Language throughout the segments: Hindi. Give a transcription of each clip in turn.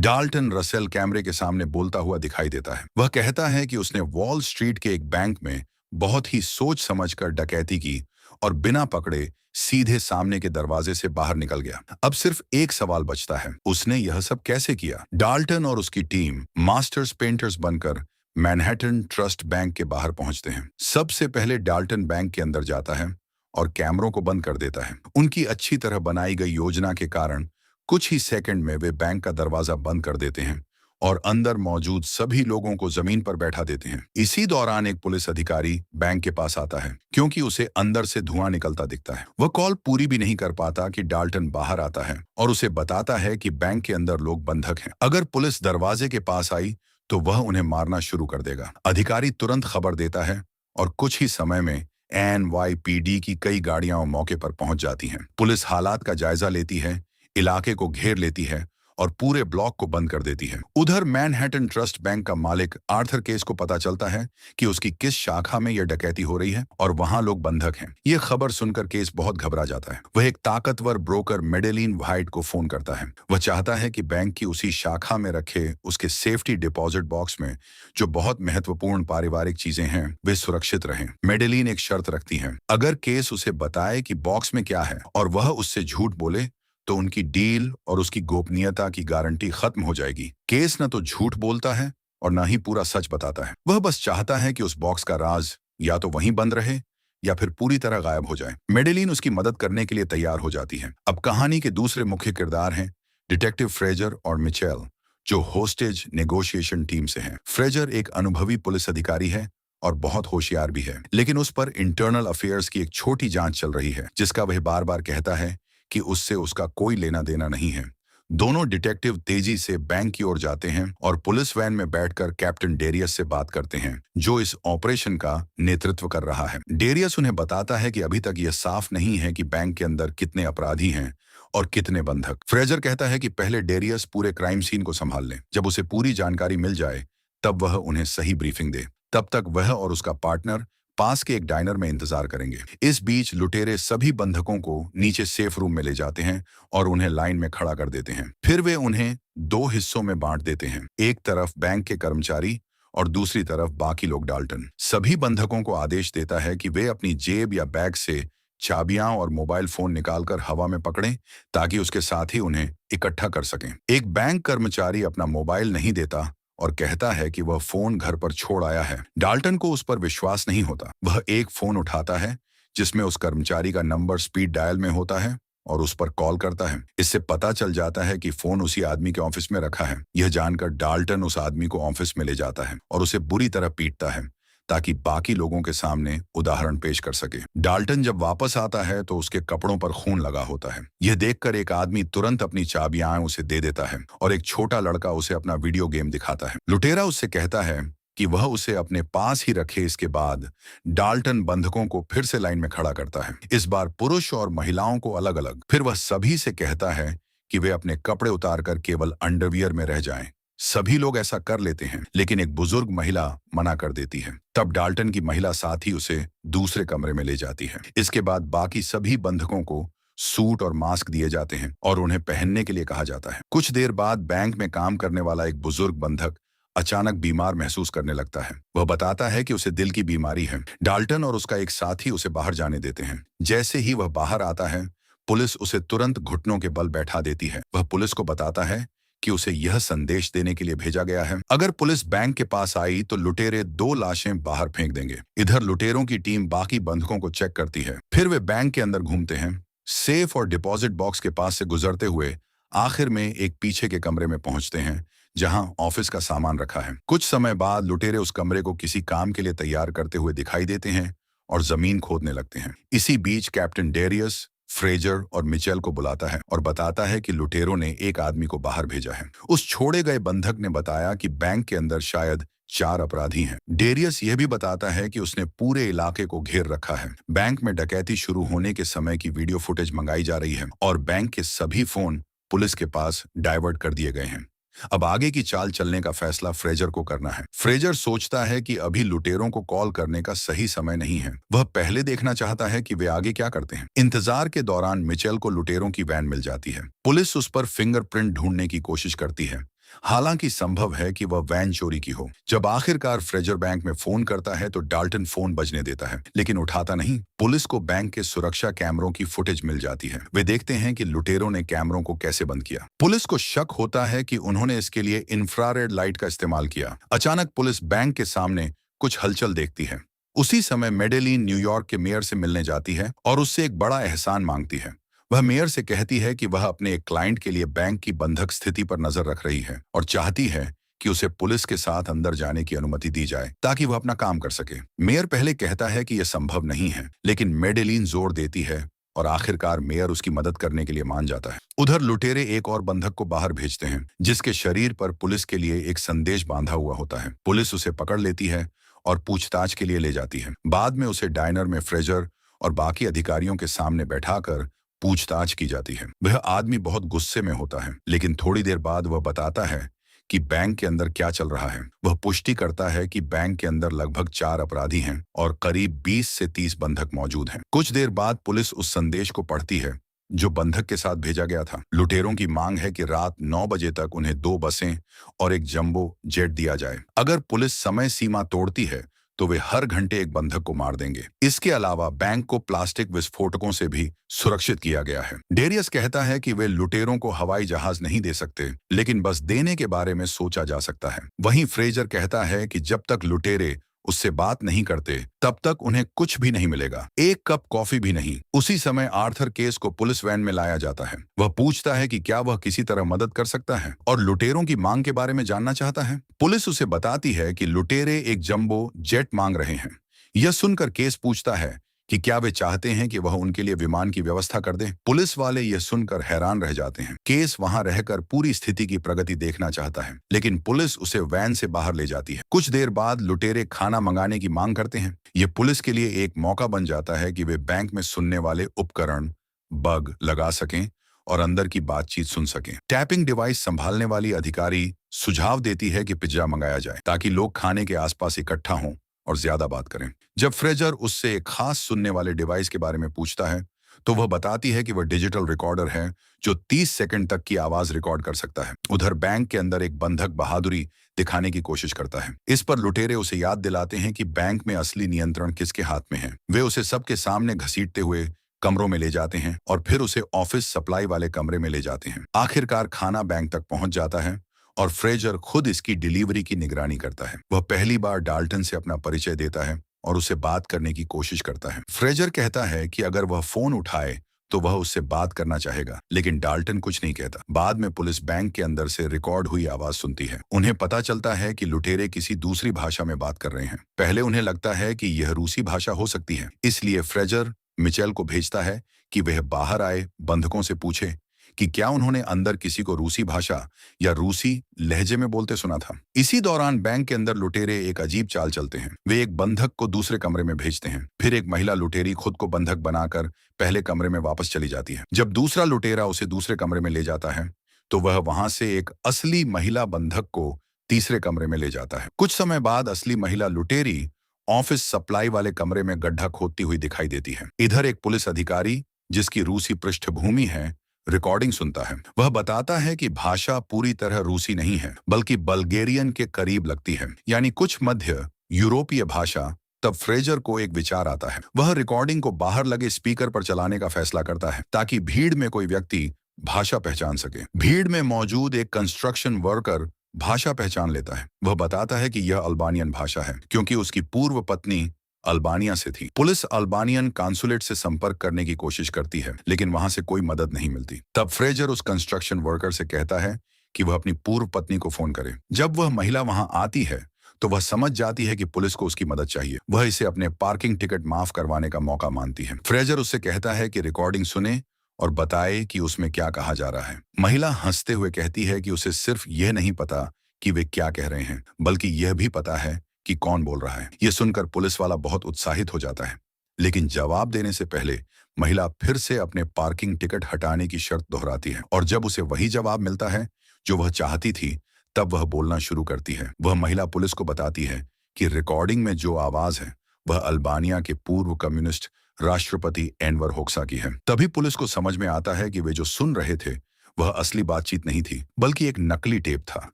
डाल्टन रसेल कैमरे के सामने बोलता हुआ दिखाई देता है। वह कहता है कि उसने वॉल स्ट्रीट के एक बैंक में बहुत ही सोच समझकर डकैती की और बिना पकड़े सीधे सामने के दरवाजे से बाहर निकल गया। अब सिर्फ एक सवाल बचता है, उसने यह सब कैसे किया? डाल्टन और उसकी टीम मास्टर्स पेंटर्स बनकर मैनहट्टन ट्रस्ट बैंक के बाहर पहुंचते हैं। सबसे पहले डाल्टन बैंक के अंदर जाता है और कैमरों को बंद कर देता है। उनकी अच्छी तरह बनाई गई योजना के कारण कुछ ही सेकंड में वे बैंक का दरवाजा बंद कर देते हैं और अंदर मौजूद सभी लोगों को जमीन पर बैठा देते हैं। इसी दौरान एक पुलिस अधिकारी बैंक के पास आता है क्योंकि उसे अंदर से धुआं निकलता दिखता है। वह कॉल पूरी भी नहीं कर पाता कि डाल्टन बाहर आता है और उसे बताता है कि बैंक के अंदर लोग बंधक हैं। अगर पुलिस दरवाजे के पास आई तो वह उन्हें मारना शुरू कर देगा। अधिकारी तुरंत खबर देता है और कुछ ही समय में NYPD की कई गाड़ियां मौके पर पहुंच जाती हैं। पुलिस हालात का जायजा लेती है, इलाके को घेर लेती है और पूरे ब्लॉक को बंद कर देती है। उधर मैनहट्टन ट्रस्ट बैंक का मालिक आर्थर केस को पता चलता है कि उसकी किस शाखा में यह डकैती हो रही है और वहां लोग बंधक हैं। यह खबर सुनकर केस बहुत घबरा जाता है। वह एक ताकतवर ब्रोकर मेडेलिन व्हाइट को फोन करता है। वह चाहता है कि बैंक की उसी शाखा में रखे उसके सेफ्टी डिपॉजिट बॉक्स में जो बहुत महत्वपूर्ण पारिवारिक चीजें हैं वे सुरक्षित रहें। मेडेलिन एक शर्त रखती है, अगर केस उसे बताए कि बॉक्स में क्या है और वह उससे झूठ बोले तो उनकी डील और उसकी गोपनीयता की गारंटी खत्म हो जाएगी। केस न तो झूठ बोलता है और न ही पूरा सच बताता है। वह बस चाहता है कि उस बॉक्स का राज या तो वहीं बंद रहे या फिर पूरी तरह गायब हो जाए। मेडेलिन उसकी मदद करने के लिए तैयार हो जाती है। अब कहानी के दूसरे मुख्य किरदार हैं डिटेक्टिव फ्रेजर और मिचेल, जो होस्टेज नेगोशिएशन टीम से हैं। फ्रेजर एक अनुभवी पुलिस अधिकारी है और बहुत होशियार भी है, लेकिन उस पर इंटरनल अफेयर्स की एक छोटी जांच चल रही है जिसका वह बार बार कहता है कि उससे उसका कोई लेना देना नहीं है। दोनों डिटेक्टिव तेजी से बैंक की ओर जाते हैं और पुलिस वैन में बैठकर कैप्टन डेरियस से बात करते हैं, जो इस ऑपरेशन का नेतृत्व कर रहा है। डेरियस उन्हें बताता है कि अभी तक यह साफ नहीं है कि बैंक के अंदर कितने अपराधी हैं और कितने बंधक। फ्रेजर कहता है कि पहले डेरियस पूरे क्राइम सीन को संभाल लें। जब उसे पूरी जानकारी मिल जाए तब वह उन्हें सही ब्रीफिंग दे। तब तक वह और उसका पार्टनर पास के एक डाइनर में इंतजार करेंगे। इस बीच लुटेरे सभी बंधकों को नीचे सेफ रूम में ले जाते हैं और उन्हें लाइन में खड़ा कर देते हैं। फिर वे उन्हें दो हिस्सों में बांट देते हैं, एक तरफ बैंक के कर्मचारी और दूसरी तरफ बाकी लोग। डाल्टन सभी बंधकों को आदेश देता है कि वे अपनी जेब या बैग से चाबियां और मोबाइल फोन निकालकर हवा में पकड़ें ताकि उसके साथ ही उन्हें इकट्ठा कर सकें। एक बैंक कर्मचारी अपना मोबाइल नहीं देता और कहता है कि वह फोन घर पर छोड़ आया है। डाल्टन को उस पर विश्वास नहीं होता। वह एक फोन उठाता है जिसमें उस कर्मचारी का नंबर स्पीड डायल में होता है और उस पर कॉल करता है। इससे पता चल जाता है कि फोन उसी आदमी के ऑफिस में रखा है। यह जानकर डाल्टन उस आदमी को ऑफिस में ले जाता है और उसे बुरी तरह पीटता है ताकि बाकी लोगों के सामने उदाहरण पेश कर सके। डाल्टन जब वापस आता है तो उसके कपड़ों पर खून लगा होता है। यह देखकर एक आदमी तुरंत अपनी चाबियां उसे दे देता है और एक छोटा लड़का उसे अपना वीडियो गेम दिखाता है। लुटेरा उससे कहता है कि वह उसे अपने पास ही रखे। इसके बाद डाल्टन बंधकों को फिर से लाइन में खड़ा करता है, इस बार पुरुष और महिलाओं को अलग अलग। फिर वह सभी से कहता है कि वे अपने कपड़े उतारकर केवल अंडरवियर में रह जाएं। सभी लोग ऐसा कर लेते हैं, लेकिन एक बुजुर्ग महिला मना कर देती है। तब डाल्टन की महिला साथी उसे दूसरे कमरे में ले जाती है। इसके बाद बाकी सभी बंधकों को सूट और मास्क दिए जाते हैं और उन्हें पहनने के लिए कहा जाता है। कुछ देर बाद बैंक में काम करने वाला एक बुजुर्ग बंधक अचानक बीमार महसूस करने लगता है। वह बताता है कि उसे दिल की बीमारी है। डाल्टन और उसका एक साथी उसे बाहर जाने देते हैं। जैसे ही वह बाहर आता है, पुलिस उसे तुरंत घुटनों के बल बैठा देती है। वह पुलिस को बताता है कि उसे यह संदेश देने के लिए भेजा गया है, अगर पुलिस बैंक के पास आई तो लुटेरे 2 लाशें बाहर फेंक देंगे। इधर लुटेरों की टीम बाकी बंधकों को चेक करती है। फिर वे बैंक के अंदर घूमते हैं, सेफ और डिपॉजिट बॉक्स के पास से गुजरते हुए आखिर में एक पीछे के कमरे में पहुंचते हैं जहां ऑफिस का सामान रखा है। कुछ समय बाद लुटेरे उस कमरे को किसी काम के लिए तैयार करते हुए दिखाई देते हैं और जमीन खोदने लगते हैं। इसी बीच कैप्टन डेरियस फ्रेजर और मिचेल को बुलाता है और बताता है कि लुटेरों ने एक आदमी को बाहर भेजा है। उस छोड़े गए बंधक ने बताया कि बैंक के अंदर शायद 4 अपराधी हैं। डेरियस यह भी बताता है कि उसने पूरे इलाके को घेर रखा है। बैंक में डकैती शुरू होने के समय की वीडियो फुटेज मंगाई जा रही है और बैंक के सभी फोन पुलिस के पास डाइवर्ट कर दिए गए हैं। अब आगे की चाल चलने का फैसला फ्रेजर को करना है। फ्रेजर सोचता है कि अभी लुटेरों को कॉल करने का सही समय नहीं है। वह पहले देखना चाहता है कि वे आगे क्या करते हैं। इंतजार के दौरान मिचेल को लुटेरों की वैन मिल जाती है। पुलिस उस पर फिंगरप्रिंट ढूंढने की कोशिश करती है, हालांकि संभव है कि वह वैन चोरी की हो। जब आखिरकार फ्रेजर बैंक में फोन करता है तो डाल्टन फोन बजने देता है, लेकिन उठाता नहीं। पुलिस को बैंक के सुरक्षा कैमरों की फुटेज मिल जाती है। वे देखते हैं कि लुटेरों ने कैमरों को कैसे बंद किया। पुलिस को शक होता है कि उन्होंने इसके लिए इंफ्रारेड लाइट का इस्तेमाल किया। अचानक पुलिस बैंक के सामने कुछ हलचल देखती है। उसी समय मेडेलिन न्यूयॉर्क के मेयर से मिलने जाती है और उससे एक बड़ा एहसान मांगती है। वह मेयर से कहती है कि वह अपने एक क्लाइंट के लिए बैंक की बंधक स्थिति पर नजर रख रही है और चाहती है कि उसे पुलिस के साथ अंदर जाने की अनुमति दी जाए ताकि वह अपना काम कर सके। मेयर पहले कहता है कि यह संभव नहीं है, लेकिन मेडेलिन जोर देती है और आखिरकार मेयर उसकी मदद करने के लिए मान जाता है। उधर लुटेरे एक और बंधक को बाहर भेजते हैं, जिसके शरीर पर पुलिस के लिए एक संदेश बांधा हुआ होता है। पुलिस उसे पकड़ लेती है और पूछताछ के लिए ले जाती है। बाद में उसे डायनर में फ्रेजर और बाकी अधिकारियों के सामने बैठाकर पूछताछ की जाती है। वह आदमी बहुत गुस्से में होता है, लेकिन थोड़ी देर बाद वह बताता है कि बैंक के अंदर क्या चल रहा है। वह पुष्टि करता है कि बैंक के अंदर लगभग 4 अपराधी हैं और करीब 20 से 30 बंधक मौजूद हैं। कुछ देर बाद पुलिस उस संदेश को पढ़ती है जो बंधक के साथ भेजा गया था। लुटेरों की मांग है कि रात 9 बजे तक उन्हें 2 बसें और एक जंबो जेट दिया जाए। अगर पुलिस समय सीमा तोड़ती है तो वे हर घंटे एक बंधक को मार देंगे। इसके अलावा बैंक को प्लास्टिक विस्फोटकों से भी सुरक्षित किया गया है। डेरियस कहता है कि वे लुटेरों को हवाई जहाज नहीं दे सकते, लेकिन बस देने के बारे में सोचा जा सकता है। वहीं फ्रेजर कहता है कि जब तक लुटेरे उससे बात नहीं करते तब तक उन्हें कुछ भी नहीं मिलेगा, एक कप कॉफी भी नहीं। उसी समय आर्थर केस को पुलिस वैन में लाया जाता है। वह पूछता है कि क्या वह किसी तरह मदद कर सकता है और लुटेरों की मांग के बारे में जानना चाहता है। पुलिस उसे बताती है कि लुटेरे एक जंबो जेट मांग रहे हैं। यह सुनकर केस पूछता है कि क्या वे चाहते हैं कि वह उनके लिए विमान की व्यवस्था कर दें। पुलिस वाले यह सुनकर हैरान रह जाते हैं। केस वहां रहकर पूरी स्थिति की प्रगति देखना चाहता है, लेकिन पुलिस उसे वैन से बाहर ले जाती है। कुछ देर बाद लुटेरे खाना मंगाने की मांग करते हैं। यह पुलिस के लिए एक मौका बन जाता है कि वे बैंक में सुनने वाले उपकरण बग लगा सकें और अंदर की बातचीत सुन सकें। टैपिंग डिवाइस संभालने वाली अधिकारी सुझाव देती है कि पिज्जा मंगाया जाए ताकि लोग खाने के आसपास इकट्ठा हों और ज्यादा बात करें। जब फ्रेजर उससे एक खास सुनने वाले डिवाइस के बारे में पूछता है तो वह बताती है कि वह डिजिटल रिकॉर्डर है जो 30 सेकंड तक की आवाज रिकॉर्ड कर सकता है। उधर बैंक के अंदर एक बंधक बहादुरी दिखाने की कोशिश करता है। इस पर लुटेरे उसे याद दिलाते हैं कि बैंक में असली नियंत्रण किसके हाथ में है। वे उसे सबके सामने घसीटते हुए कमरों में ले जाते हैं और फिर उसे ऑफिस सप्लाई वाले कमरे में ले जाते हैं। आखिरकार खाना बैंक तक पहुंच जाता है और फ्रेजर खुद इसकी डिलीवरी की निगरानी करता है। वह पहली बार डाल्टन से अपना परिचय देता है और उससे बात करने की कोशिश करता है। फ्रेजर कहता है कि अगर वह फोन उठाए तो वह उससे बात करना चाहेगा, लेकिन डाल्टन कुछ नहीं कहता। बाद में पुलिस बैंक के अंदर से रिकॉर्ड हुई आवाज सुनती है। उन्हें पता चलता है कि लुटेरे किसी दूसरी भाषा में बात कर रहे हैं। पहले उन्हें लगता है कि यह रूसी भाषा हो सकती है, इसलिए फ्रेजर मिचेल को भेजता है कि वह बाहर आए बंधकों से पूछे कि क्या उन्होंने अंदर किसी को रूसी भाषा या रूसी लहजे में बोलते सुना था। इसी दौरान बैंक के अंदर लुटेरे एक अजीब चाल चलते हैं। वे एक बंधक को दूसरे कमरे में भेजते हैं। फिर एक महिला लुटेरी खुद को बंधक बनाकर पहले कमरे में वापस चली जाती है। जब दूसरा लुटेरा उसे दूसरे कमरे में ले जाता है तो वह वहां से एक असली महिला बंधक को तीसरे कमरे में ले जाता है। कुछ समय बाद असली महिला लुटेरी ऑफिस सप्लाई वाले कमरे में गड्ढा खोदती हुई दिखाई देती है। इधर एक पुलिस अधिकारी जिसकी रूसी पृष्ठभूमि है रिकॉर्डिंग सुनता है। वह बताता है कि भाषा पूरी तरह रूसी नहीं है, बल्कि बल्गेरियन के करीब लगती है, यानी कुछ मध्य यूरोपीय भाषा। तब फ्रेजर को एक विचार आता है। वह रिकॉर्डिंग को बाहर लगे स्पीकर पर चलाने का फैसला करता है ताकि भीड़ में कोई व्यक्ति भाषा पहचान सके। भीड़ में मौजूद एक कंस्ट्रक्शन वर्कर भाषा पहचान लेता है। वह बताता है कि यह अल्बानियन भाषा है क्योंकि उसकी पूर्व पत्नी अल्बानिया से थी। पुलिस अल्बानियन कांसुलेट से संपर्क करने की कोशिश करती है, लेकिन वहां से कोई मदद नहीं मिलती। तब फ्रेजर उस कंस्ट्रक्शन वर्कर से कहता है कि वह अपनी पूर्व पत्नी को फोन करे। जब वह महिला वहां आती है तो वह समझ जाती है कि पुलिस को उसकी मदद चाहिए। वह इसे अपने पार्किंग टिकट माफ करवाने का मौका मानती है। फ्रेजर उससे कहता है कि रिकॉर्डिंग सुने और बताए कि उसमें क्या कहा जा रहा है। महिला हंसते हुए कहती है कि उसे सिर्फ यह नहीं पता कि वे क्या कह रहे हैं, बल्कि यह भी पता है कि कौन बोल रहा है। यह सुनकर पुलिस वाला बहुत उत्साहित हो जाता है, लेकिन जवाब देने से पहले महिला फिर से अपने पार्किंग टिकट हटाने की शर्त दोहराती है और जब उसे वही जवाब मिलता है जो वह चाहती थी, तब वह बोलना शुरू करती है। वह महिला पुलिस को बताती है कि रिकॉर्डिंग में जो आवाज है वह अल्बानिया के पूर्व कम्युनिस्ट राष्ट्रपति एनवर होक्सा की है। तभी पुलिस को समझ में आता है कि वे जो सुन रहे थे वह असली बातचीत नहीं थी, बल्कि एक नकली टेप था।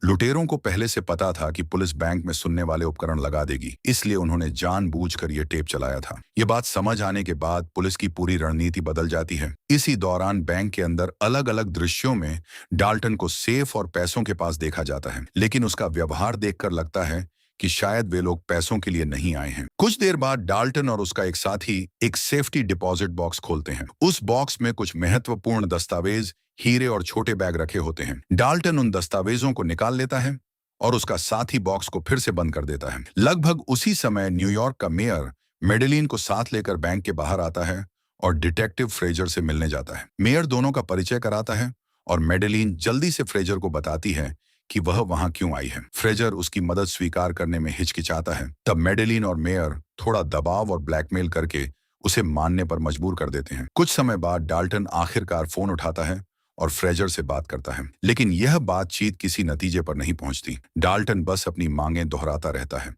लुटेरों को पहले से पता था कि पुलिस बैंक में सुनने वाले उपकरण लगा देगी, इसलिए उन्होंने जानबूझकर यह टेप चलाया था। ये बात समझ आने के बाद पुलिस की पूरी रणनीति बदल जाती है। इसी दौरान बैंक के अंदर अलग अलग दृश्यों में डाल्टन को सेफ और पैसों के पास देखा जाता है, लेकिन उसका व्यवहार देखकर लगता है कि शायद वे लोग पैसों के लिए नहीं आए हैं। कुछ देर बाद डाल्टन और उसका एक साथी एक सेफ्टी डिपॉजिट बॉक्स खोलते हैं। उस बॉक्स में कुछ महत्वपूर्ण दस्तावेज, हीरे और छोटे बैग रखे होते हैं। डाल्टन उन दस्तावेजों को निकाल लेता है और उसका साथी बॉक्स को फिर से बंद कर देता है। लगभग उसी समय न्यूयॉर्क का मेयर मेडेलिन को साथ लेकर बैंक के बाहर आता है और डिटेक्टिव फ्रेजर से मिलने जाता है। मेयर दोनों का परिचय कराता है और मेडेलिन जल्दी से फ्रेजर को बताती है कि वह वहां क्यों आई है। फ्रेजर उसकी मदद स्वीकार करने में हिचकिचाता है। तब मेडेलिन और मेयर थोड़ा दबाव और ब्लैकमेल करके उसे मानने पर मजबूर कर देते हैं। कुछ समय बाद डाल्टन आखिरकार फोन उठाता है और फ्रेजर से बात करता है, लेकिन यह बातचीत किसी नतीजे पर नहीं पहुंचती। डाल्टन बस अपनी मांगें दोहराता रहता है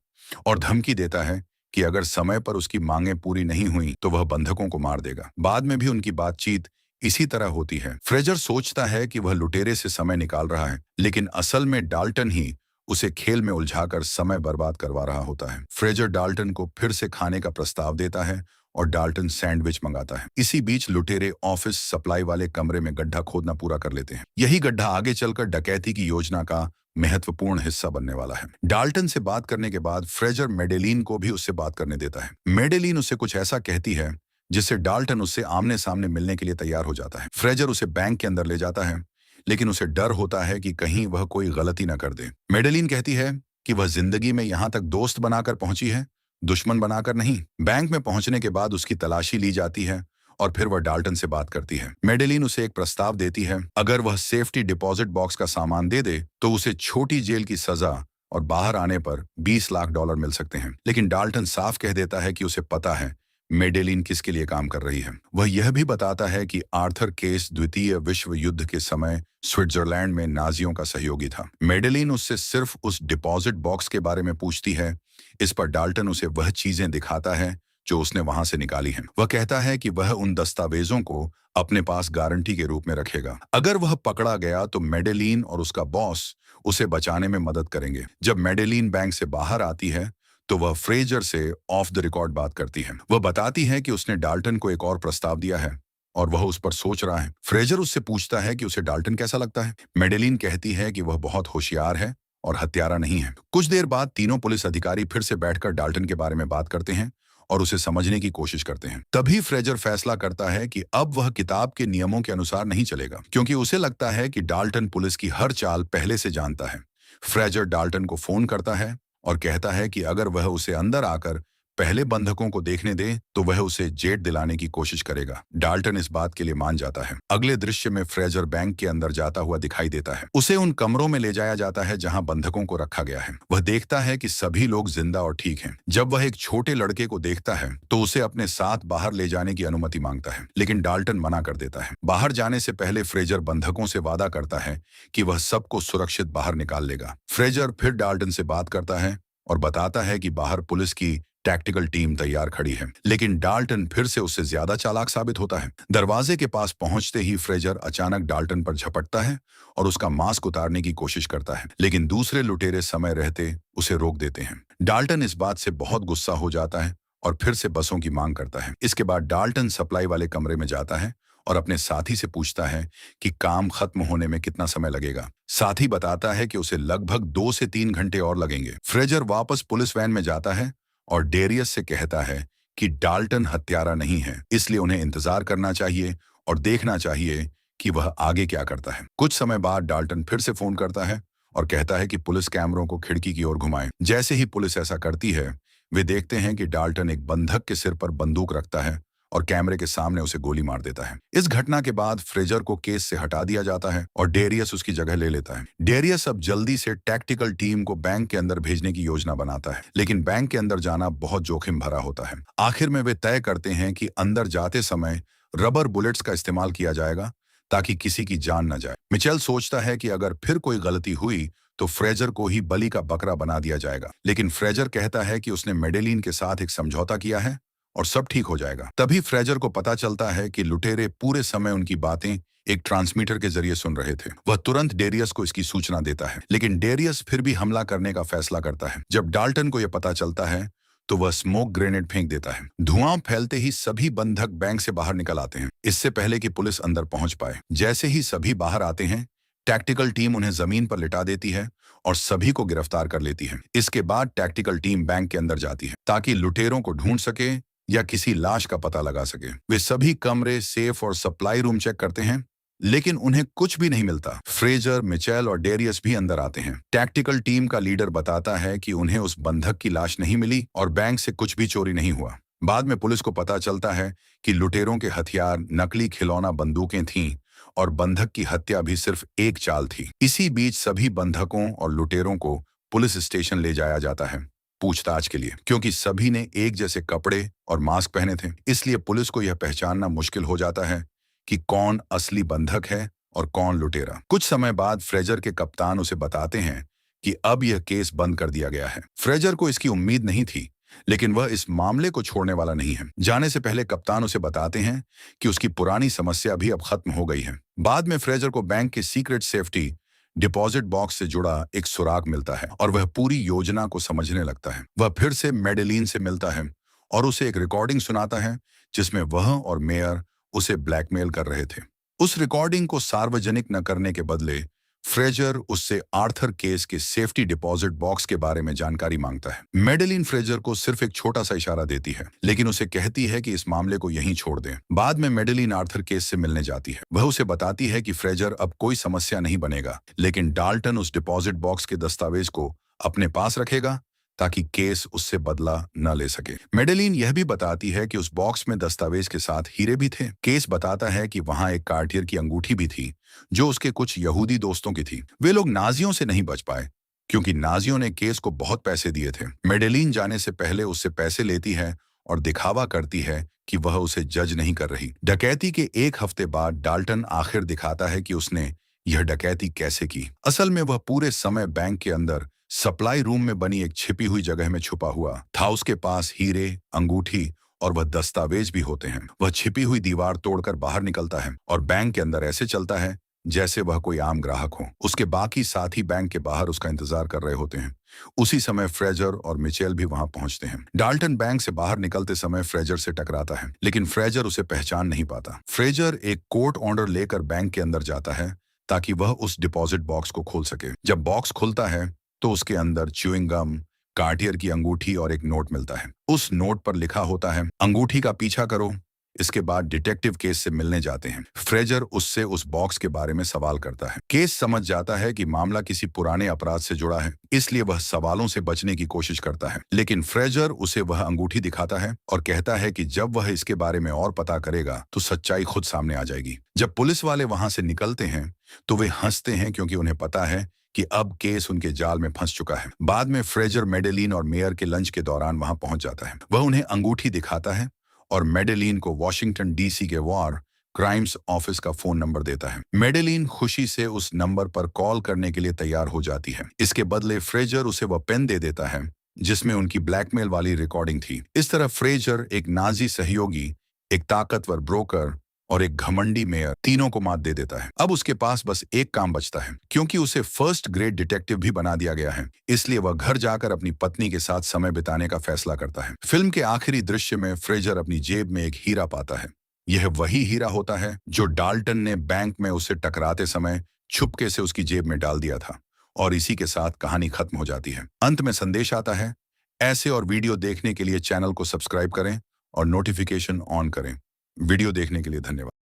और धमकी देता है कि अगर समय पर उसकी मांगें पूरी नहीं हुई तो वह बंधकों को मार देगा। बाद में भी उनकी बातचीत इसी तरह होती है। फ्रेजर सोचता है कि वह लुटेरे से समय निकाल रहा है, लेकिन असल में डाल्टन ही उसे खेल में उलझाकर समय बर्बाद करवा रहा होता है। फ्रेजर डाल्टन को फिर से खाने का प्रस्ताव देता है और डाल्टन सैंडविच मंगाता है। इसी बीच लुटेरे ऑफिस सप्लाई वाले कमरे में गड्ढा खोदना पूरा कर लेते हैं। यही गड्ढा आगे चलकर डकैती की योजना का महत्वपूर्ण हिस्सा बनने वाला है। डाल्टन से बात करने के बाद फ्रेजर मेडेलिन को भी उससे बात करने देता है। मेडेलिन उसे कुछ ऐसा कहती है जिससे डाल्टन उससे आमने सामने मिलने के लिए तैयार हो जाता है। फ्रेजर उसे बैंक के अंदर ले जाता है, लेकिन उसे डर होता है कि कहीं वह कोई गलती न कर दे। मेडेलिन कहती है कि वह जिंदगी में यहाँ तक दोस्त बनाकर पहुंची है, दुश्मन बनाकर नहीं। बैंक में पहुंचने के बाद उसकी तलाशी ली जाती है और फिर वह डाल्टन से बात करती है। मेडेलिन उसे एक प्रस्ताव देती है, अगर वह सेफ्टी डिपॉजिट बॉक्स का सामान दे दे तो उसे छोटी जेल की सजा और बाहर आने पर $20 लाख मिल सकते हैं। लेकिन डाल्टन साफ कह देता है कि उसे पता है मेडेलिन किसके लिए काम कर रही है। वह यह भी बताता है कि आर्थर केस द्वितीय विश्व युद्ध के समय स्विट्जरलैंड में नाजियों का सहयोगी था। मेडेलिन उससे सिर्फ उस डिपॉजिट बॉक्स के बारे में पूछती है। इस पर डाल्टन उसे वह चीजें दिखाता है जो उसने वहां से निकाली हैं। वह कहता है कि वह उन दस्तावेजों को अपने पास गारंटी के रूप में रखेगा। अगर वह पकड़ा गया तो मेडेलिन और उसका बॉस उसे बचाने में मदद करेंगे। जब मेडेलिन बैंक से बाहर आती है तो वह फ्रेजर से ऑफ द रिकॉर्ड बात करती है। वह बताती है कि उसने डाल्टन को एक और प्रस्ताव दिया है और वह उस पर सोच रहा है। फ्रेजर उससे पूछता है कि उसे डाल्टन कैसा लगता है। मेडेलिन कहती है कि वह बहुत होशियार है और हत्यारा नहीं है। कुछ देर बाद तीनों पुलिस अधिकारी फिर से बैठकर डाल्टन के बारे में बात करते हैं और उसे समझने की कोशिश करते हैं। तभी फ्रेजर फैसला करता है कि अब वह किताब के नियमों के अनुसार नहीं चलेगा, क्योंकि उसे लगता है कि डाल्टन पुलिस की हर चाल पहले से जानता है। फ्रेजर डाल्टन को फोन करता है और कहता है कि अगर वह उसे अंदर आकर पहले बंधकों को देखने दे तो वह उसे जेट दिलाने की कोशिश करेगा। डाल्टन इस बात के लिए मान जाता है। अगले दृश्य में फ्रेजर बैंक के अंदर जाता हुआ दिखाई देता है। उसे उन कमरों में ले जाया जाता है जहां बंधकों को रखा गया है। वह देखता है कि सभी लोग जिंदा और ठीक हैं। जब वह एक छोटे लड़के को देखता है तो उसे अपने साथ बाहर ले जाने की अनुमति मांगता है, लेकिन डाल्टन मना कर देता है। बाहर जाने से पहले फ्रेजर बंधकों से वादा करता है कि वह सबको सुरक्षित बाहर निकाल लेगा। फ्रेजर फिर डाल्टन से बात करता है और बताता है कि बाहर पुलिस की टैक्टिकल टीम तैयार खड़ी है, लेकिन डाल्टन फिर से उससे ज्यादा चालाक साबित होता है। दरवाजे के पास पहुंचते ही फ्रेजर अचानक डाल्टन पर झपटता है और उसका मास्क उतारने की कोशिश करता है, लेकिन दूसरे लुटेरे समय रहते उसे रोक देते हैं। डाल्टन इस बात से बहुत गुस्सा हो जाता है और फिर से बसों की मांग करता है। इसके बाद डाल्टन सप्लाई वाले कमरे में जाता है और अपने साथी से पूछता है कि काम खत्म होने में कितना समय लगेगा। साथी बताता है कि उसे लगभग 2 से 3 घंटे और लगेंगे। फ्रेजर वापस पुलिस वैन में जाता है और डेरियस से कहता है कि डाल्टन हत्यारा नहीं है, इसलिए उन्हें इंतजार करना चाहिए और देखना चाहिए कि वह आगे क्या करता है। कुछ समय बाद डाल्टन फिर से फोन करता है और कहता है कि पुलिस कैमरों को खिड़की की ओर घुमाएं। जैसे ही पुलिस ऐसा करती है, वे देखते हैं कि डाल्टन एक बंधक के सिर पर बंदूक रखता है और कैमरे के सामने उसे गोली मार देता है। इस घटना के बाद फ्रेजर को केस से हटा दिया जाता है और डेरियस उसकी जगह ले लेता है। डेरियस अब जल्दी से टैक्टिकल टीम को बैंक के अंदर भेजने की योजना बनाता है, लेकिन बैंक के अंदर जाना बहुत जोखिम भरा होता है। आखिर में वे तय करते हैं कि अंदर जाते समय रबर बुलेट्स का इस्तेमाल किया जाएगा ताकि किसी की जान न जाए। मिचेल सोचता है कि अगर फिर कोई गलती हुई तो फ्रेजर को ही बलि का बकरा बना दिया जाएगा, लेकिन फ्रेजर कहता है कि उसने मेडेलिन के साथ एक समझौता किया है और सब ठीक हो जाएगा। तभी फ्रेजर को पता चलता है कि लुटेरे पूरे समय उनकी बातें एक ट्रांसमीटर के जरिए सुन रहे थे। वह तुरंत डेरियस को इसकी सूचना देता है, लेकिन डेरियस फिर भी हमला करने का फैसला करता है। जब डाल्टन को यह पता चलता है तो वह स्मोक ग्रेनेड फेंक देता है। धुआं फैलते ही सभी बंधक बैंक से बाहर निकल आते हैं, इससे पहले कि पुलिस अंदर पहुंच पाए। जैसे ही सभी बाहर आते हैं, टैक्टिकल टीम उन्हें जमीन पर लिटा देती है और सभी को गिरफ्तार कर लेती है। इसके बाद टैक्टिकल टीम बैंक के अंदर जाती है ताकि लुटेरों को ढूंढ सके या किसी लाश का पता लगा सके। वे सभी कमरे, सेफ और सप्लाई रूम चेक करते हैं, लेकिन उन्हें कुछ भी नहीं मिलता। फ्रेजर, मिचेल और डेरियस भी अंदर आते हैं। टैक्टिकल टीम का लीडर बताता है कि उन्हें उस बंधक की लाश नहीं मिली और बैंक से कुछ भी चोरी नहीं हुआ। बाद में पुलिस को पता चलता है कि लुटेरों के हथियार नकली खिलौना बंदूकें थीं और बंधक की हत्या भी सिर्फ एक चाल थी। इसी बीच सभी बंधकों और लुटेरों को पुलिस स्टेशन ले जाया जाता है पूछताछ के लिए। क्योंकि सभी ने एक जैसे कपड़े और मास्क पहने थे, इसलिए पुलिस को यह पहचानना मुश्किल हो जाता है कि कौन असली बंधक है और कौन लुटेरा। कुछ समय बाद फ्रेजर के कप्तान उसे बताते हैं कि अब यह केस बंद कर दिया गया है। फ्रेजर को इसकी उम्मीद नहीं थी, लेकिन वह इस मामले को छोड़ने वाला नहीं है। जाने से पहले कप्तान उसे बताते हैं कि उसकी पुरानी समस्या भी अब खत्म हो गई है। बाद में फ्रेजर को बैंक के सीक्रेट सेफ्टी डिपॉजिट बॉक्स से जुड़ा एक सुराग मिलता है और वह पूरी योजना को समझने लगता है। वह फिर से मेडेलिन से मिलता है और उसे एक रिकॉर्डिंग सुनाता है जिसमें वह और मेयर उसे ब्लैकमेल कर रहे थे। उस रिकॉर्डिंग को सार्वजनिक न करने के बदले फ्रेजर उससे आर्थर केस के सेफ्टी डिपॉजिट बॉक्स के बारे में जानकारी मांगता है। मेडेलिन फ्रेजर को सिर्फ एक छोटा सा इशारा देती है, लेकिन उसे कहती है कि इस मामले को यहीं छोड़ दें। बाद में मेडेलिन आर्थर केस से मिलने जाती है। वह उसे बताती है कि फ्रेजर अब कोई समस्या नहीं बनेगा, लेकिन डाल्टन उस डिपॉजिट बॉक्स के दस्तावेज को अपने पास रखेगा ताकि केस उससे बदला न ले सके। मेडेलिन यह भी बताती है कि उस बॉक्स में दस्तावेज के साथ हीरे भी थे। केस बताता है कि वहां एक कार्टियर की अंगूठी भी थी जो उसके कुछ यहूदी दोस्तों की थी। वे लोग नाजियों से नहीं बच पाए क्योंकि नाजियों ने केस को बहुत पैसे दिए थे। मेडेलिन जाने से पहले उससे पैसे लेती है और दिखावा करती है कि वह उसे जज नहीं कर रही। डकैती के एक हफ्ते बाद डाल्टन आखिर दिखाता है कि उसने यह डकैती कैसे की। असल में वह पूरे समय बैंक के अंदर सप्लाई रूम में बनी एक छिपी हुई जगह में छुपा हुआ था। उसके पास हीरे, अंगूठी और वह दस्तावेज भी होते हैं। वह छिपी हुई दीवार तोड़कर बाहर निकलता है और बैंक के अंदर ऐसे चलता है जैसे वह कोई आम ग्राहक हो। उसके बाकी साथी बैंक के बाहर उसका इंतजार कर रहे होते हैं। उसी समय फ्रेजर और मिचेल भी वहां पहुंचते हैं। डाल्टन बैंक से बाहर निकलते समय फ्रेजर से टकराता है, लेकिन फ्रेजर उसे पहचान नहीं पाता। फ्रेजर एक कोर्ट ऑर्डर लेकर बैंक के अंदर जाता है ताकि वह उस डिपॉजिट बॉक्स को खोल सके। जब बॉक्स खुलता है तो उसके अंदर च्युइंग गम, कार्टियर की अंगूठी और एक नोट मिलता है। उस नोट पर लिखा होता है, अंगूठी का पीछा करो। इसके बाद डिटेक्टिव केस से मिलने जाते हैं। फ्रेजर उससे उस बॉक्स के बारे में सवाल करता है। केस समझ जाता है कि मामला किसी पुराने अपराध से जुड़ा है, इसलिए वह सवालों से बचने की कोशिश करता है। लेकिन फ्रेजर उसे वह अंगूठी दिखाता है और कहता है कि जब वह इसके बारे में और पता करेगा तो सच्चाई खुद सामने आ जाएगी। जब पुलिस वाले वहां से निकलते हैं तो वे हंसते हैं क्योंकि उन्हें पता है कि अब केस उनके जाल में फंस चुका है। बाद में फ्रेजर मेडेलिन और मेयर के लंच के दौरान वहां पहुंच जाता है। वह उन्हें अंगूठी दिखाता है और मेडेलिन को वॉशिंगटन डीसी के वॉर क्राइम्स ऑफिस का फोन नंबर देता है। मेडेलिन खुशी से उस नंबर पर कॉल करने के लिए तैयार हो जाती है। इसके बदले फ्रेजर उसे वह पेन दे देता है जिसमें उनकी ब्लैकमेल वाली रिकॉर्डिंग थी। इस तरह फ्रेजर एक नाजी सहयोगी, एक ताकतवर ब्रोकर और एक घमंडी मेयर तीनों को मात दे देता है। अब उसके पास बस एक काम बचता है। क्योंकि उसे फर्स्ट ग्रेड डिटेक्टिव भी बना दिया गया है, इसलिए वह घर जाकर अपनी पत्नी के साथ समय बिताने का फैसला करता है। फिल्म के आखिरी दृश्य में फ्रेजर अपनी जेब में एक हीरा पाता है। यह वही हीरा होता है जो डाल्टन ने बैंक में उसे टकराते समय छुपके से उसकी जेब में डाल दिया था। और इसी के साथ कहानी खत्म हो जाती है। अंत में संदेश आता है, ऐसे और वीडियो देखने के लिए चैनल को सब्सक्राइब करें और नोटिफिकेशन ऑन करें। वीडियो देखने के लिए धन्यवाद।